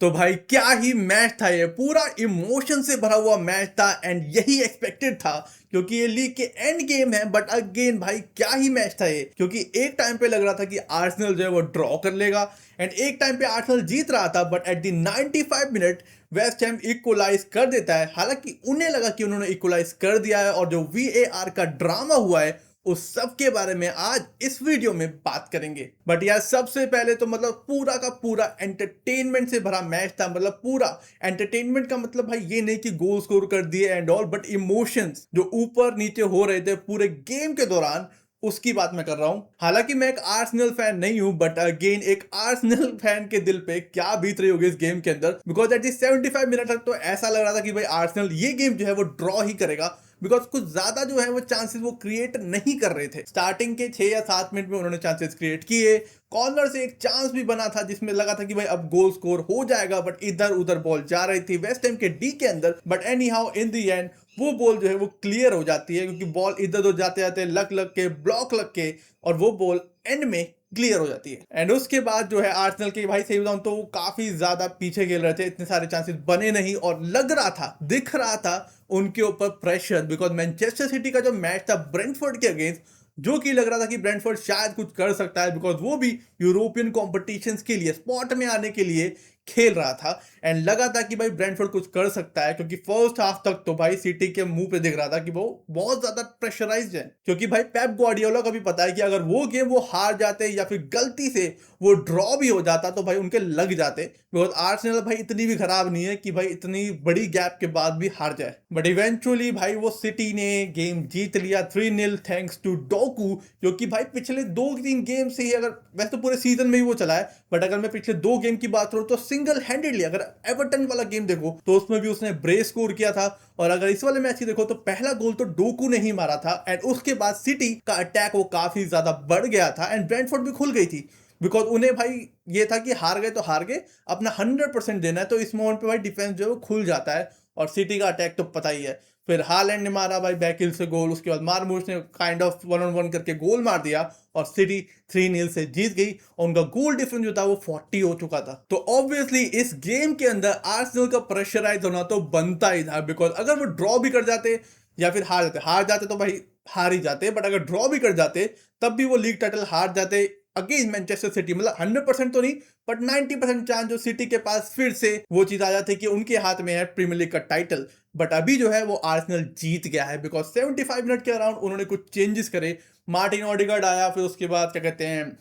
तो भाई क्या ही मैच था, ये पूरा इमोशन से भरा हुआ मैच था एंड यही एक्सपेक्टेड था क्योंकि ये लीग के एंड गेम है। बट अगेन भाई क्या ही मैच था ये, क्योंकि एक टाइम पे लग रहा था कि आर्सेनल जो है वो ड्रॉ कर लेगा एंड एक टाइम पे आर्सेनल जीत रहा था। But at the 95 minute West Ham equalise कर देता है। हालांकि उन्हें लगा कि उन्होंने इक्वलाइज कर दिया है और जो वीएआर का ड्रामा हुआ है उस सब के बारे में आज इस वीडियो में बात करेंगे। बट यार सबसे पहले तो मतलब पूरा का पूरा एंटरटेनमेंट से भरा मैच था। मतलब पूरा एंटरटेनमेंट का मतलब भाई ये नहीं कि गोल स्कोर कर दिए एंड ऑल, बट इमोशंस जो ऊपर नीचे हो रहे थे पूरे गेम के दौरान, उसकी बात मैं कर रहा हूं। हालांकि मैं एक आर्सेनल फैन नहीं हूं, बट अगेन एक आर्सेनल फैन के दिल पे क्या बीत रही होगी इस गेम के अंदर, बिकॉज एट दी 75 मिनट तक तो ऐसा लग रहा था कि भाई आर्सेनल ये गेम जो है वो ड्रॉ ही करेगा, बिकॉज कुछ ज्यादा जो है वो चांसेस वो क्रिएट नहीं कर रहे थे। स्टार्टिंग के 6 या 7 मिनट में उन्होंने चांसेस क्रिएट किए, कॉर्नर से एक चांस भी बना था जिसमें लगा था कि भाई अब गोल स्कोर हो जाएगा, बट इधर उधर बॉल जा रही थी वेस्ट हैम के डी के अंदर। But any how in the and वो बॉल जो है वो क्लियर हो जाती है, क्योंकि बॉल इधर उधर जाते जाते लग लग के ब्लॉक लग के और वो बॉल एंड में क्लियर हो जाती है। एंड उसके बाद जो है आर्सेनल के भाई सही बताऊं तो वो काफी ज्यादा पीछे खेल रहे थे, इतने सारे चांसेस बने नहीं और लग रहा था, दिख रहा था उनके ऊपर प्रेशर, बिकॉज मैनचेस्टर सिटी का जो मैच था ब्रेंटफोर्ड के अगेंस्ट, जो कि लग रहा था कि ब्रेंटफोर्ड शायद कुछ कर सकता है, बिकॉज वो भी यूरोपियन कॉम्पिटिशन्स के लिए स्पॉट में आने के लिए खेल रहा था एंड लगा था कि भाई ब्रेंटफोर्ड कुछ कर सकता है, क्योंकि फर्स्ट हाफ तक तो भाई सिटी के मुंह पे दिख रहा था कि वो बहुत ज्यादा प्रेशराइज्ड है। क्योंकि भाई पेप ग्वार्डियोला को भी पता है कि अगर वो गेम वो हार जाते या फिर गलती से वो ड्रॉ भी हो जाता तो भाई उनके लग जाते, बिकॉज आर्सेनल भाई इतनी भी खराब नहीं है कि भाई इतनी बड़ी गैप के बाद भी हार जाए। बट इवेंचुअली भाई वो सिटी ने गेम जीत लिया 3-0 थैंक्स टू डोकू, जो कि भाई पिछले 2-3 गेम से ही, अगर वैसे तो पूरे सीजन में ही वो चला है, बट अगर मैं पिछले 2 गेम की बात करूं तो सिंगल हैंडेडली, अगर एवर्टन वाला गेम देखो तो उसमें भी उसने ब्रेस स्कोर किया था, और अगर इस वाले मैच की देखो तो पहला गोल तो डोकू ने ही मारा था एंड उसके बाद सिटी का अटैक वो काफी ज्यादा बढ़ गया था एंड ब्रेंटफोर्ड भी खुल गई थी, बिकॉज उन्हें भाई ये था कि हार गए तो हार गए, अपना 100% देना है, तो इस मोमेंट पे भाई डिफेंस जो है वो खुल जाता है। और सिटी का अटैक तो पता ही है, फिर हालैंड ने मारा भाई बैकहिल से गोल, उसके बाद मार्मूश ने काइंड ऑफ 1-on-1 करके गोल मार दिया और सिटी 3-0 से जीत गई और उनका गोल डिफरेंस जो था वो 40 हो चुका था। तो ऑब्वियसली इस गेम के अंदर आर्सेनल का प्रेशराइज होना तो बनता ही था, बिकॉज अगर वो ड्रॉ भी कर जाते या फिर हार जाते तो भाई हार ही जाते, बट अगर ड्रॉ भी कर जाते तब भी वो लीग टाइटल हार जाते अगेंस्ट मैनचेस्टर सिटी। मतलब 100% तो नहीं, बट 90% चांस जो सिटी के पास फिर से वो चीज आ जाती है कि उनके हाथ में है प्रीमियर लीग का टाइटल। बट अभी जो है वो आर्सेनल जीत गया है, बिकॉज 75 मिनट के अराउंड उन्होंने कुछ चेंजेस करे। मार्टिन ऑडिगार्ड आया, फिर उसके बाद क्या कहते हैं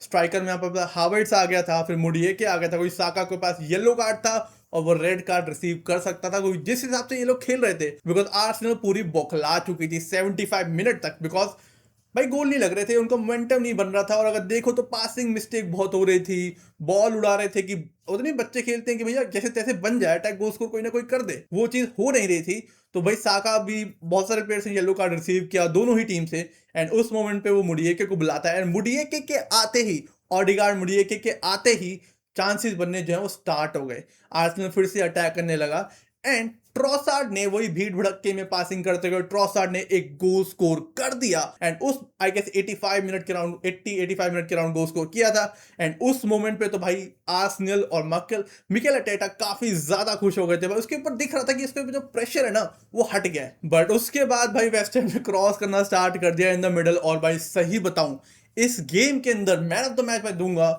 स्ट्राइकर में यहाँ पर हावर्ड्स आ गया था, फिर मुडिएके आ गया था, कोई साका के पास येलो कार्ड था और वो रेड कार्ड रिसीव कर सकता था, कोई जिस हिसाब से ये लोग खेल रहे थे, बिकॉज आर्सेनल पूरी बौखला चुकी थी 75 मिनट तक, बिकॉज भाई गोल नहीं लग रहे थे, उनका मोमेंटम नहीं बन रहा था, और अगर देखो तो पासिंग मिस्टेक बहुत हो रही थी, बॉल उड़ा रहे थे कि उतने बच्चे खेलते हैं कि भैया जैसे तैसे बन जाए अटैक, गोल स्कोर कोई ना कोई कर दे, वो चीज हो नहीं रही थी। तो भाई साका भी बहुत सारे प्लेयर्स ने येलो कार्ड रिसीव किया दोनों ही टीम से एंड उस मोमेंट पे वो मुडिएके को बुलाता है एंड मुडिएके के आते ही, ऑडिगार्ड मुडिएके के आते ही चांसेस बनने जो है वो स्टार्ट हो गए, आर्सेनल फिर से अटैक करने लगा एंड ट्रॉसार्ड ने वही भीड़ भड़के में पासिंग करते हुए ट्रॉसार्ड ने एक गोल स्कोर कर दिया एंड उस आई गेस 85 मिनट के राउंड 85 मिनट के राउंड गोल स्कोर किया था एंड उस मोमेंट पे तो भाई आर्सेनल और मिकेल अर्टेटा काफी ज्यादा खुश हो गए थे भाई, उसके ऊपर दिख रहा था कि इसके ऊपर जो प्रेशर है ना वो हट गया है। बट उसके बाद भाई वेस्ट हैम ने क्रॉस करना स्टार्ट कर दिया इन द मिडल, और भाई सही बताऊं इस गेम के अंदर मैन ऑफ द मैच मैं दूंगा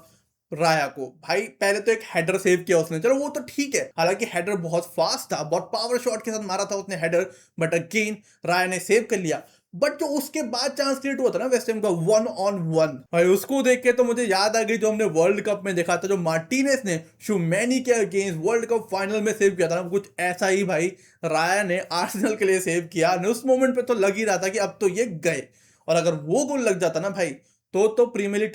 राया को। भाई पहले तो एक हेडर सेव किया उसने, चलो वो तो ठीक है, हालांकि हेडर बहुत फास्ट था, बहुत पावर शॉट के साथ मारा था उसने हेडर, बट अगेन राया ने सेव कर लिया। बट जो उसके बाद चांस क्रिएट हुआ था ना वेस्ट हैम का 1-on-1, भाई उसको देख के तो मुझे याद आ गई जो हमने वर्ल्ड कप में देखा था, जो मार्टिनेज ने शुमैनी के अगेंस्ट वर्ल्ड कप फाइनल में सेव किया था ना, कुछ ऐसा ही भाई राया ने आर्सेनल के लिए सेव किया। उस मोमेंट पे तो लग ही रहा था कि अब तो ये गए, और अगर वो गोल लग जाता ना भाई तो प्रीमियर लीग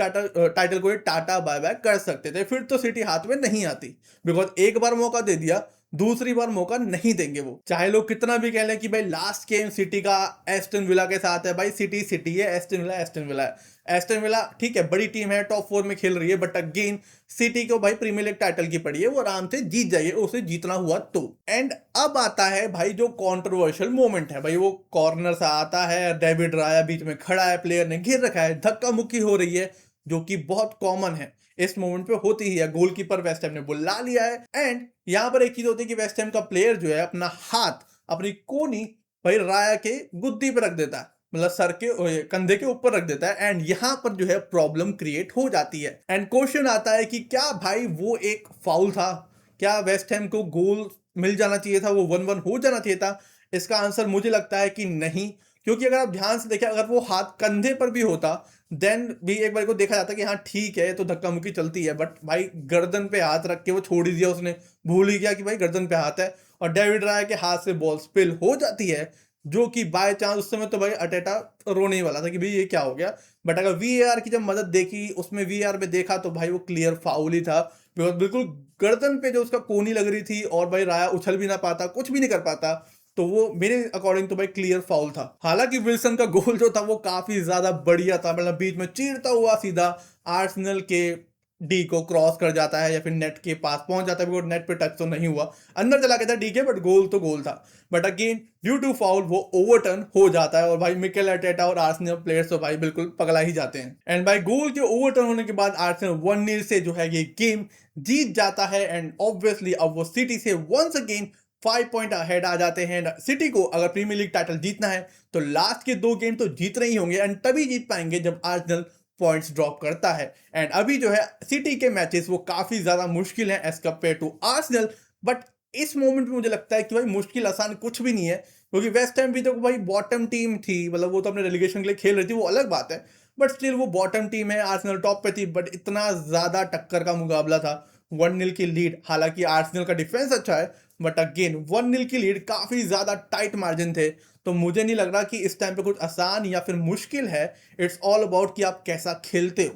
टाइटल को टाटा बाय बाय कर सकते थे, फिर तो सिटी हाथ में नहीं आती, बिकॉज एक बार मौका दे दिया, दूसरी बार मौका नहीं देंगे वो, चाहे लोग कितना भी कह लें कि भाई लास्ट गेम सिटी का एस्टन विला के साथ है। भाई सिटी सिटी है, एस्टन विला है। एस्टन विला ठीक है बड़ी टीम है, टॉप 4 में खेल रही है, बट अगेन सिटी को भाई प्रीमियर लीग टाइटल की पड़ी है, वो आराम से जीत जाइए उसे जीतना हुआ तो। एंड अब आता है भाई जो कंट्रोवर्शियल मोमेंट है, भाई वो कॉर्नर से आता है, डेविड राया बीच में खड़ा है, प्लेयर ने घेर रखा है, धक्का मुक्की हो रही है, जो कि बहुत कॉमन है इस मोमेंट पे होती ही है। गोलकीपर वेस्ट हैम ने बुला लिया है एंड यहाँ पर एक चीज होती है कि वेस्ट हैम का प्लेयर जो है अपना हाथ अपनी कोनी भाई राया के गुद्दी पे रख देता है, मतलब सर के कंधे के ऊपर रख देता है एंड यहाँ पर जो है प्रॉब्लम क्रिएट हो जाती है। एंड क्वेश्चन आता है कि क्या भाई वो एक फाउल था, क्या वेस्ट हैम को गोल मिल जाना चाहिए था, वो 1-1 हो जाना चाहिए था? इसका आंसर मुझे लगता है कि नहीं, क्योंकि अगर आप ध्यान से देखें अगर वो हाथ कंधे पर भी होता देन भी एक बार को देखा जाता कि हाँ ठीक है तो धक्का मुक्की चलती है, बट भाई गर्दन पे हाथ रख के वो छोड़ ही दिया उसने, भूल ही गया कि भाई गर्दन पे हाथ है और डेविड राय के हाथ से बॉल स्पिल हो जाती है, जो कि बाय चांस उस समय तो भाई अटेटा रोने ही वाला था कि भाई ये क्या हो गया। बट अगर वीएआर की जब मदद देखी उसमें वीएआर में देखा तो भाई वो क्लियर फाउल ही था, बिकॉज बिल्कुल गर्दन पे जो उसका कोनी लग रही थी और भाई राया उछल भी ना पाता, कुछ भी नहीं कर पाता, तो वो मेरे अकॉर्डिंग तो भाई क्लियर फाउल था। हालांकि विल्सन का गोल जो था वो काफी ज्यादा बढ़िया था, मतलब बीच में चीरता हुआ सीधा आर्सेनल के डी को क्रॉस कर जाता है या फिर नेट के पास पहुंच जाता है, बिकॉज नेट पे टच तो नहीं हुआ, अंदर चला गया था डी के, बट गोल तो गोल था। But again due to foul वो ओवरटर्न हो जाता है और भाई मिकेल अर्टेटा और आर्सेनल प्लेयर्स तो भाई बिल्कुल पगला ही जाते हैं। एंड भाई गोल के ओवरटर्न होने के बाद आर्सेनल 1-0 से जो है ये गेम जीत जाता है एंड ऑब्वियसली अब वो सिटी से वंस अगेन 5 पॉइंट अहेड आ जाते हैं। सिटी को अगर प्रीमियर लीग टाइटल जीतना है तो लास्ट के 2 गेम तो जीत रहे ही होंगे एंड तभी जीत पाएंगे जब आर्सेनल पॉइंट्स ड्रॉप करता है। एंड अभी जो है सिटी के मैचेस वो काफी ज्यादा मुश्किल हैं as compare to Arsenal, but इस मोमेंट में मुझे लगता है कि भाई मुश्किल आसान कुछ भी नहीं है, क्योंकि वेस्ट हैम भी तो भाई बॉटम टीम थी, मतलब वो तो अपने रेलीगेशन के लिए खेल रही थी, वो अलग बात है, बट स्टिल वो बॉटम टीम है, आर्सेनल टॉप पे थी, बट इतना ज्यादा टक्कर का मुकाबला था। 1-0 की लीड, हालांकि आर्सेनल का डिफेंस अच्छा है बट अगेन 1-0 की लीड, काफी ज्यादा टाइट मार्जिन थे, तो मुझे नहीं लग रहा कि इस टाइम पे कुछ आसान या फिर मुश्किल है। इट्स ऑल अबाउट कि आप कैसा खेलते हो,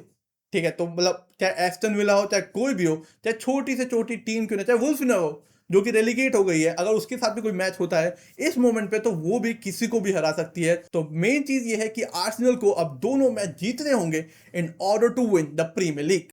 ठीक है? तो मतलब चाहे एस्टन विला हो, चाहे कोई भी हो, चाहे छोटी से छोटी टीम क्यों ना, चाहे वुल्फ ना हो जो कि रेलीगेट हो गई है, अगर उसके साथ भी कोई मैच होता है इस मोमेंट पे तो वो भी किसी को भी हरा सकती है। तो मेन चीज ये है कि आर्सेनल को अब दोनों मैच जीतने होंगे in order to win the Premier league.